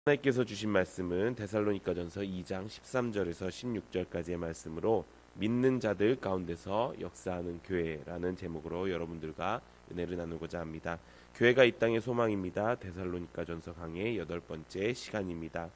하나님께서 주신 말씀은 데살로니가전서 2장 13절에서 16절까지의 말씀으로 믿는 자들 가운데서 역사하는 교회라는 제목으로 여러분들과 은혜를 나누고자 합니다. 교회가 이 땅의 소망입니다. 데살로니가전서 강의 8번째 시간입니다.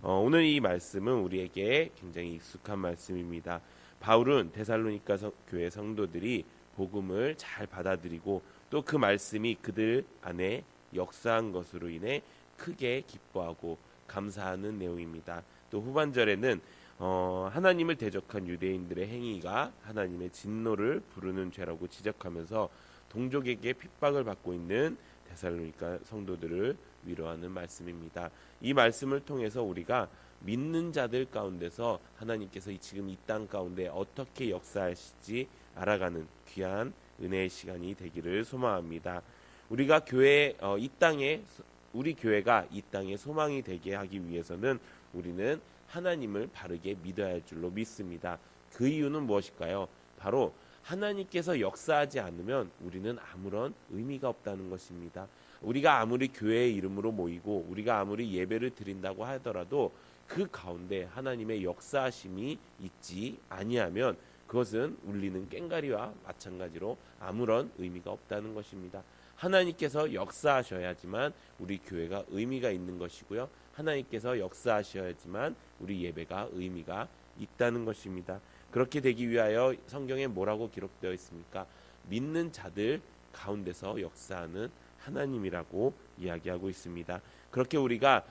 오늘 이 말씀은 우리에게 굉장히 익숙한 말씀입니다. 바울은 데살로니가 교회 성도들이 복음을 잘 받아들이고 또 그 말씀이 그들 안에 역사한 것으로 인해 크게 기뻐하고 감사하는 내용입니다. 또 후반절에는 하나님을 대적한 유대인들의 행위가 하나님의 진노를 부르는 죄라고 지적하면서 동족에게 핍박을 받고 있는 데살로니가 성도들을 위로하는 말씀입니다. 이 말씀을 통해서 우리가 믿는 자들 가운데서 하나님께서 지금 이 땅 가운데 어떻게 역사하실지 알아가는 귀한 은혜의 시간이 되기를 소망합니다. 우리가 우리 교회가 이 땅에 소망이 되게 하기 위해서는 우리는 하나님을 바르게 믿어야 할 줄로 믿습니다. 그 이유는 무엇일까요? 바로 하나님께서 역사하지 않으면 우리는 아무런 의미가 없다는 것입니다. 우리가 아무리 교회의 이름으로 모이고 우리가 아무리 예배를 드린다고 하더라도 그 가운데 하나님의 역사하심이 있지 아니하면 그것은 울리는 꽹과리와 마찬가지로 아무런 의미가 없다는 것입니다. 하나님께서 역사하셔야지만 우리 교회가 의미가 있는 것이고요. 하나님께서 역사하셔야지만 우리 예배가 의미가 있다는 것입니다. 그렇게 되기 위하여 성경에 뭐라고 기록되어 있습니까? 믿는 자들 가운데서 역사하는 하나님이라고 이야기하고 있습니다. 그렇게 우리가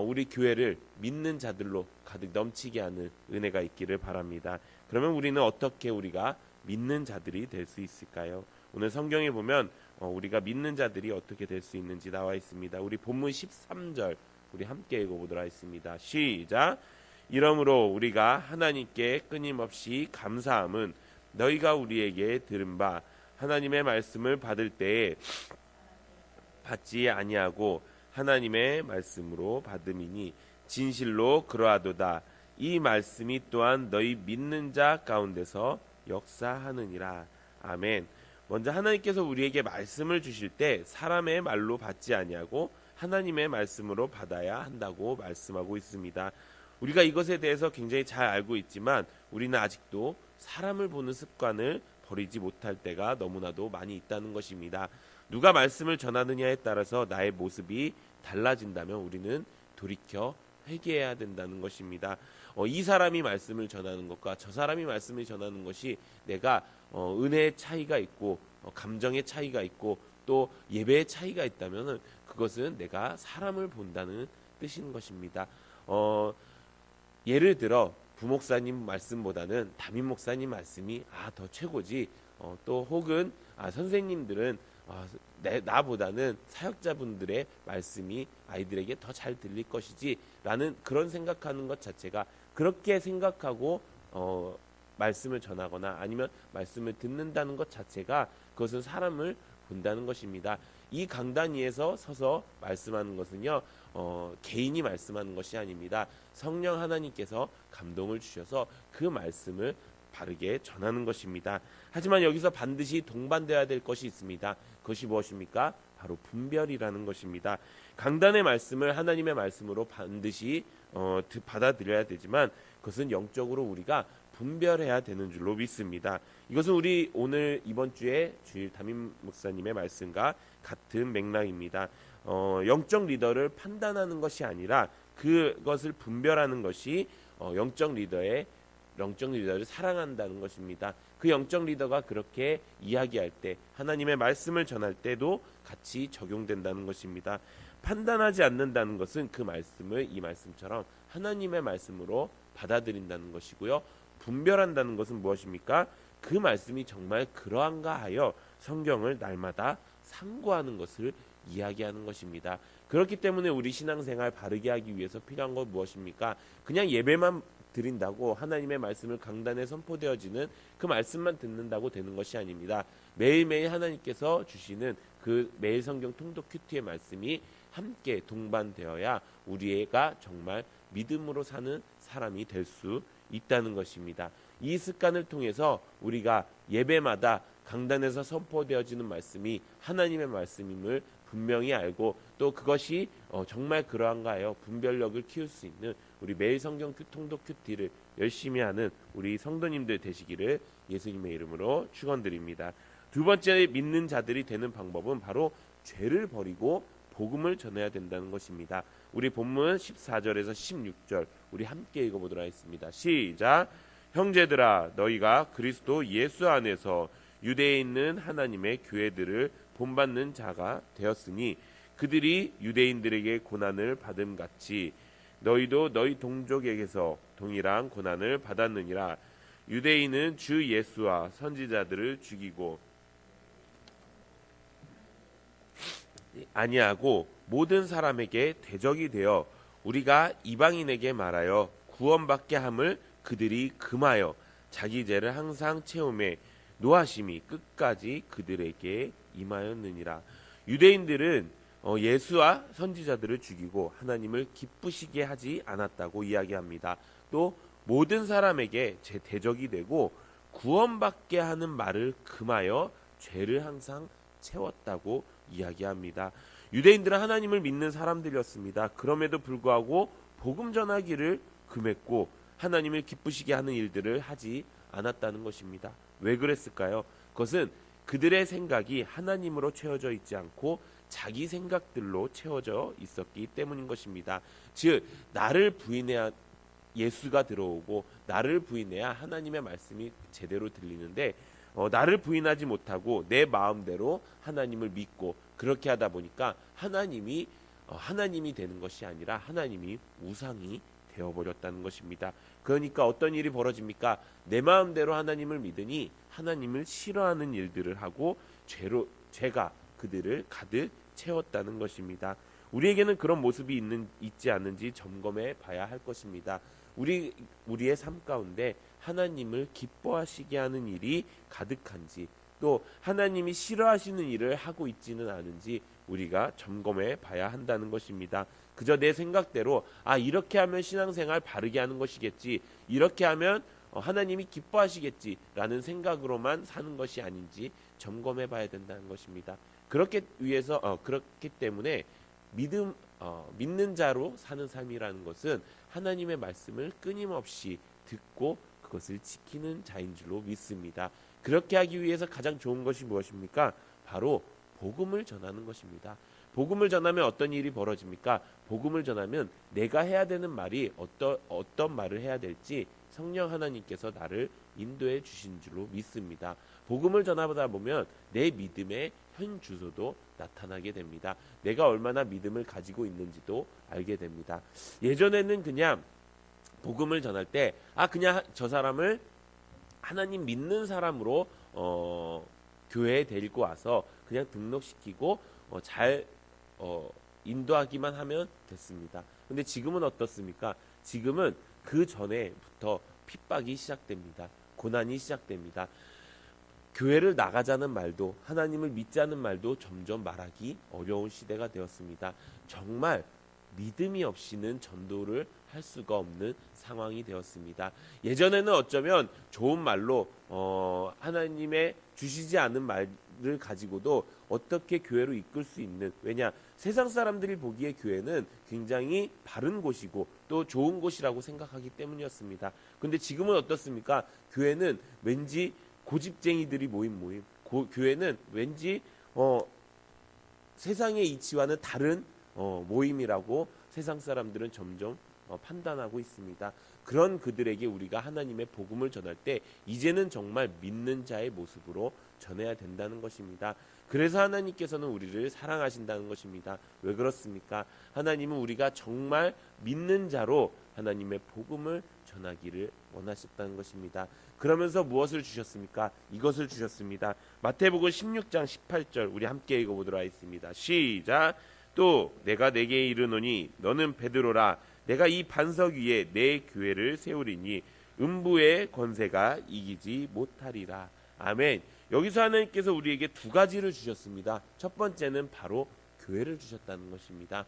우리 교회를 믿는 자들로 가득 넘치게 하는 은혜가 있기를 바랍니다. 그러면 우리는 어떻게 우리가 믿는 자들이 될 수 있을까요? 오늘 성경에 보면 우리가 믿는 자들이 어떻게 될 수 있는지 나와 있습니다. 우리 본문 13절 우리 함께 읽어보도록 하겠습니다. 시작. 이러므로 우리가 하나님께 끊임없이 감사함은 너희가 우리에게 들은 바 하나님의 말씀을 받을 때에 받지 아니하고 하나님의 말씀으로 받음이니 진실로 그러하도다. 이 말씀이 또한 너희 믿는 자 가운데서 역사하느니라. 아멘. 먼저 하나님께서 우리에게 말씀을 주실 때 사람의 말로 받지 아니하고 하나님의 말씀으로 받아야 한다고 말씀하고 있습니다. 우리가 이것에 대해서 굉장히 잘 알고 있지만 우리는 아직도 사람을 보는 습관을 버리지 못할 때가 너무나도 많이 있다는 것입니다. 누가 말씀을 전하느냐에 따라서 나의 모습이 달라진다면 우리는 돌이켜 회개해야 된다는 것입니다. 이 사람이 말씀을 전하는 것과 저 사람이 말씀을 전하는 것이 내가 은혜의 차이가 있고 감정의 차이가 있고 또 예배의 차이가 있다면 그것은 내가 사람을 본다는 뜻인 것입니다. 예를 들어 부목사님 말씀보다는 담임 목사님 말씀이 더 최고지, 또 혹은 선생님들은 나보다는 사역자분들의 말씀이 아이들에게 더 잘 들릴 것이지 라는 그런 생각하는 것 자체가, 그렇게 생각하고 말씀을 전하거나 아니면 말씀을 듣는다는 것 자체가 그것은 사람을 본다는 것입니다. 이 강단 위에서 서서 말씀하는 것은요, 개인이 말씀하는 것이 아닙니다. 성령 하나님께서 감동을 주셔서 그 말씀을 바르게 전하는 것입니다. 하지만 여기서 반드시 동반되어야 될 것이 있습니다. 그것이 무엇입니까? 바로 분별이라는 것입니다. 강단의 말씀을 하나님의 말씀으로 반드시 받아들여야 되지만 그것은 영적으로 우리가 분별해야 되는 줄로 믿습니다. 이것은 우리 오늘 이번 주에 주일 담임 목사님의 말씀과 같은 맥락입니다. 영적 리더를 판단하는 것이 아니라 그것을 분별하는 것이 영적 리더를 사랑한다는 것입니다. 그 영적 리더가 그렇게 이야기할 때, 하나님의 말씀을 전할 때도 같이 적용된다는 것입니다. 판단하지 않는다는 것은 그 말씀을 이 말씀처럼 하나님의 말씀으로 받아들인다는 것이고요. 분별한다는 것은 무엇입니까? 그 말씀이 정말 그러한가 하여 성경을 날마다 상고하는 것을 이야기하는 것입니다. 그렇기 때문에 우리 신앙생활 바르게 하기 위해서 필요한 것 무엇입니까? 그냥 예배만 드린다고 하나님의 말씀을 강단에 선포되어지는 그 말씀만 듣는다고 되는 것이 아닙니다. 매일매일 하나님께서 주시는 그 매일 성경 통독 큐티의 말씀이 함께 동반되어야 우리가 정말 믿음으로 사는 사람이 될 수 있다는 것입니다. 이 습관을 통해서 우리가 예배마다 강단에서 선포되어지는 말씀이 하나님의 말씀임을 분명히 알고 또 그것이 정말 그러한가요? 분별력을 키울 수 있는 우리 매일 성경 통독 큐티를 열심히 하는 우리 성도님들 되시기를 예수님의 이름으로 축원드립니다. 두 번째 믿는 자들이 되는 방법은 바로 죄를 버리고 복음을 전해야 된다는 것입니다. 우리 본문 14절에서 16절 우리 함께 읽어보도록 하겠습니다. 시작. 형제들아 너희가 그리스도 예수 안에서 유대에 있는 하나님의 교회들을 본받는 자가 되었으니 그들이 유대인들에게 고난을 받음 같이 너희도 너희 동족에게서 동일한 고난을 받았느니라. 유대인은 주 예수와 선지자들을 죽이고 아니하고 모든 사람에게 대적이 되어 우리가 이방인에게 말하여 구원받게 함을 그들이 금하여 자기 죄를 항상 채우매 노하심이 끝까지 그들에게 임하였느니라. 유대인들은 예수와 선지자들을 죽이고 하나님을 기쁘시게 하지 않았다고 이야기합니다. 또 모든 사람에게 제 대적이 되고 구원받게 하는 말을 금하여 죄를 항상 채웠다고 이야기합니다. 유대인들은 하나님을 믿는 사람들이었습니다. 그럼에도 불구하고 복음 전하기를 금했고 하나님을 기쁘시게 하는 일들을 하지 않았다는 것입니다. 왜 그랬을까요? 그것은 그들의 생각이 하나님으로 채워져 있지 않고 자기 생각들로 채워져 있었기 때문인 것입니다. 즉 나를 부인해야 예수가 들어오고 나를 부인해야 하나님의 말씀이 제대로 들리는데 나를 부인하지 못하고 내 마음대로 하나님을 믿고 그렇게 하다 보니까 하나님이 되는 것이 아니라 하나님이 우상이 되어버렸다는 것입니다. 그러니까 어떤 일이 벌어집니까? 내 마음대로 하나님을 믿으니 하나님을 싫어하는 일들을 하고 죄가 그들을 가득 채웠다는 것입니다. 우리에게는 그런 모습이 있지 않는지 점검해 봐야 할 것입니다. 우리의 삶 가운데 하나님을 기뻐하시게 하는 일이 가득한지 또 하나님이 싫어하시는 일을 하고 있지는 않은지 우리가 점검해 봐야 한다는 것입니다. 그저 내 생각대로 이렇게 하면 신앙생활 바르게 하는 것이겠지, 이렇게 하면 하나님이 기뻐하시겠지라는 생각으로만 사는 것이 아닌지 점검해 봐야 된다는 것입니다. 그렇기 때문에 믿는 자로 사는 삶이라는 것은 하나님의 말씀을 끊임없이 듣고 그것을 지키는 자인 줄로 믿습니다. 그렇게 하기 위해서 가장 좋은 것이 무엇입니까? 바로 복음을 전하는 것입니다. 복음을 전하면 어떤 일이 벌어집니까? 복음을 전하면 내가 해야 되는 말이 어떤 말을 해야 될지 성령 하나님께서 나를 인도해 주신 줄로 믿습니다. 복음을 전하다 보면 내 믿음의 현 주소도 나타나게 됩니다. 내가 얼마나 믿음을 가지고 있는지도 알게 됩니다. 예전에는 그냥 복음을 전할 때 그냥 저 사람을 하나님 믿는 사람으로 교회에 데리고 와서 그냥 등록시키고 잘 인도하기만 하면 됐습니다. 근데 지금은 어떻습니까? 지금은 그 전에부터 핍박이 시작됩니다. 고난이 시작됩니다. 교회를 나가자는 말도 하나님을 믿자는 말도 점점 말하기 어려운 시대가 되었습니다. 정말 믿음이 없이는 전도를 할 수가 없는 상황이 되었습니다. 예전에는 어쩌면 좋은 말로 하나님의 주시지 않은 말을 가지고도 어떻게 교회로 이끌 수 있는, 왜냐 세상 사람들이 보기에 교회는 굉장히 바른 곳이고 또 좋은 곳이라고 생각하기 때문이었습니다. 근데 지금은 어떻습니까? 교회는 왠지 고집쟁이들이 모임 교회는 왠지 세상의 이치와는 다른 모임이라고 세상 사람들은 점점 판단하고 있습니다. 그런 그들에게 우리가 하나님의 복음을 전할 때 이제는 정말 믿는 자의 모습으로 전해야 된다는 것입니다. 그래서 하나님께서는 우리를 사랑하신다는 것입니다. 왜 그렇습니까? 하나님은 우리가 정말 믿는 자로 하나님의 복음을 전하기를 원하셨다는 것입니다. 그러면서 무엇을 주셨습니까? 이것을 주셨습니다. 마태복음 16장 18절 우리 함께 읽어보도록 하겠습니다. 시작. 또 내가 내게 이르노니 너는 베드로라. 내가 이 반석 위에 내 교회를 세우리니 음부의 권세가 이기지 못하리라. 아멘. 여기서 하나님께서 우리에게 두 가지를 주셨습니다. 첫 번째는 바로 교회를 주셨다는 것입니다.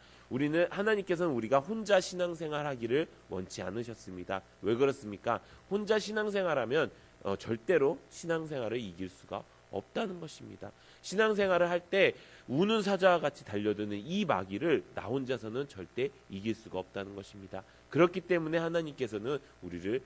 하나님께서는 우리가 혼자 신앙생활하기를 원치 않으셨습니다. 왜 그렇습니까? 혼자 신앙생활하면 절대로 신앙생활을 이길 수가 없다는 것입니다. 신앙생활을 할 때 우는 사자와 같이 달려드는 이 마귀를 나 혼자서는 절대 이길 수가 없다는 것입니다. 그렇기 때문에 하나님께서는 우리를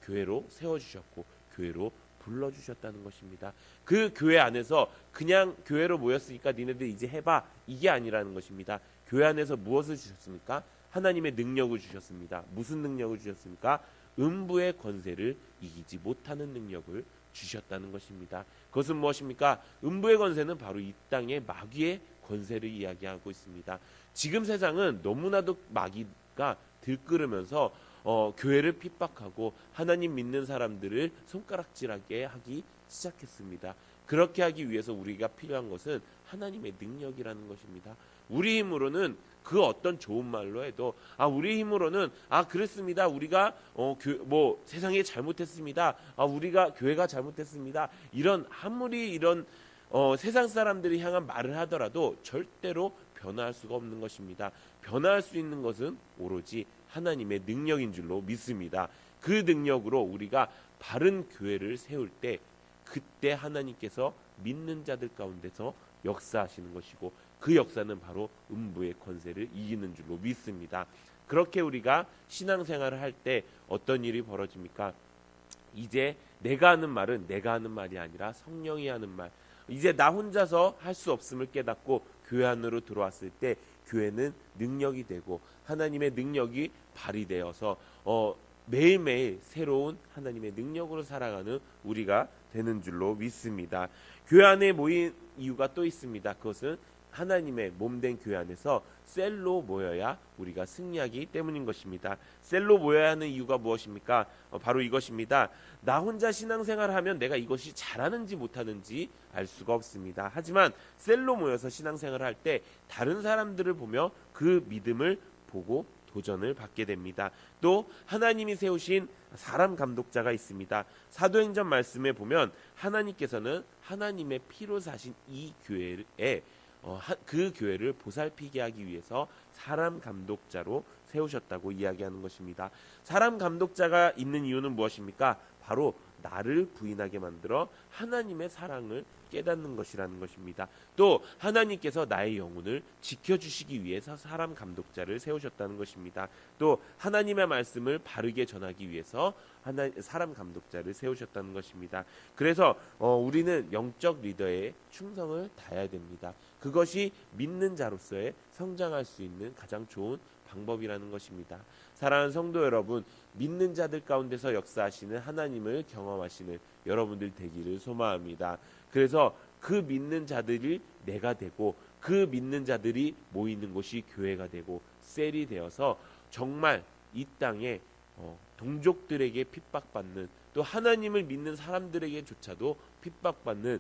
교회로 세워주셨고 교회로 불러주셨다는 것입니다. 그 교회 안에서 그냥 교회로 모였으니까 니네들 이제 해봐, 이게 아니라는 것입니다. 교회 안에서 무엇을 주셨습니까? 하나님의 능력을 주셨습니다. 무슨 능력을 주셨습니까? 음부의 권세를 이기지 못하는 능력을 주셨다는 것입니다. 그것은 무엇입니까? 음부의 권세는 바로 이 땅의 마귀의 권세를 이야기하고 있습니다. 지금 세상은 너무나도 마귀가 들끓으면서 교회를 핍박하고 하나님 믿는 사람들을 손가락질하게 하기 시작했습니다. 그렇게 하기 위해서 우리가 필요한 것은 하나님의 능력이라는 것입니다. 우리 힘으로는 그 어떤 좋은 말로 해도 우리 힘으로는 그렇습니다. 우리가 세상에 잘못했습니다. 우리가 교회가 잘못했습니다. 아무리 이런 세상 사람들이 향한 말을 하더라도 절대로 변화할 수가 없는 것입니다. 변화할 수 있는 것은 오로지 하나님의 능력인 줄로 믿습니다. 그 능력으로 우리가 바른 교회를 세울 때 그때 하나님께서 믿는 자들 가운데서 역사하시는 것이고 그 역사는 바로 음부의 권세를 이기는 줄로 믿습니다. 그렇게 우리가 신앙생활을 할 때 어떤 일이 벌어집니까? 이제 내가 하는 말은 내가 하는 말이 아니라 성령이 하는 말. 이제 나 혼자서 할 수 없음을 깨닫고 교회 안으로 들어왔을 때 교회는 능력이 되고 하나님의 능력이 발휘되어서 매일매일 새로운 하나님의 능력으로 살아가는 우리가 되는 줄로 믿습니다. 교회 안에 모인 이유가 또 있습니다. 그것은 하나님의 몸된 교회 안에서 셀로 모여야 우리가 승리하기 때문인 것입니다. 셀로 모여야 하는 이유가 무엇입니까? 바로 이것입니다. 나 혼자 신앙생활을 하면 내가 이것이 잘하는지 못하는지 알 수가 없습니다. 하지만 셀로 모여서 신앙생활을 할 때 다른 사람들을 보며 그 믿음을 보고 도전을 받게 됩니다. 또 하나님이 세우신 사람 감독자가 있습니다. 사도행전 말씀에 보면 하나님께서는 하나님의 피로 사신 이 교회에 그 교회를 보살피게 하기 위해서 사람 감독자로 세우셨다고 이야기하는 것입니다. 사람 감독자가 있는 이유는 무엇입니까? 바로 나를 부인하게 만들어 하나님의 사랑을 깨닫는 것이라는 것입니다. 또 하나님께서 나의 영혼을 지켜주시기 위해서 사람 감독자를 세우셨다는 것입니다. 또 하나님의 말씀을 바르게 전하기 위해서 사람 감독자를 세우셨다는 것입니다. 그래서 우리는 영적 리더의 충성을 다해야 됩니다. 그것이 믿는 자로서의 성장할 수 있는 가장 좋은 방법이라는 것입니다. 사랑하는 성도 여러분, 믿는 자들 가운데서 역사하시는 하나님을 경험하시는 여러분들 되기를 소망합니다. 그래서 그 믿는 자들이 내가 되고 그 믿는 자들이 모이는 곳이 교회가 되고 셀이 되어서 정말 이 땅에 동족들에게 핍박받는 또 하나님을 믿는 사람들에게조차도 핍박받는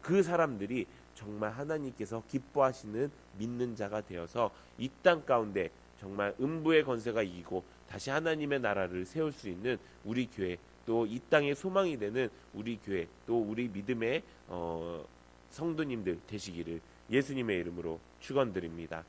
그 사람들이 정말 하나님께서 기뻐하시는 믿는 자가 되어서 이 땅 가운데 정말 음부의 권세가 이기고 다시 하나님의 나라를 세울 수 있는 우리 교회, 또 이 땅의 소망이 되는 우리 교회, 또 우리 믿음의 성도님들 되시기를 예수님의 이름으로 축원드립니다.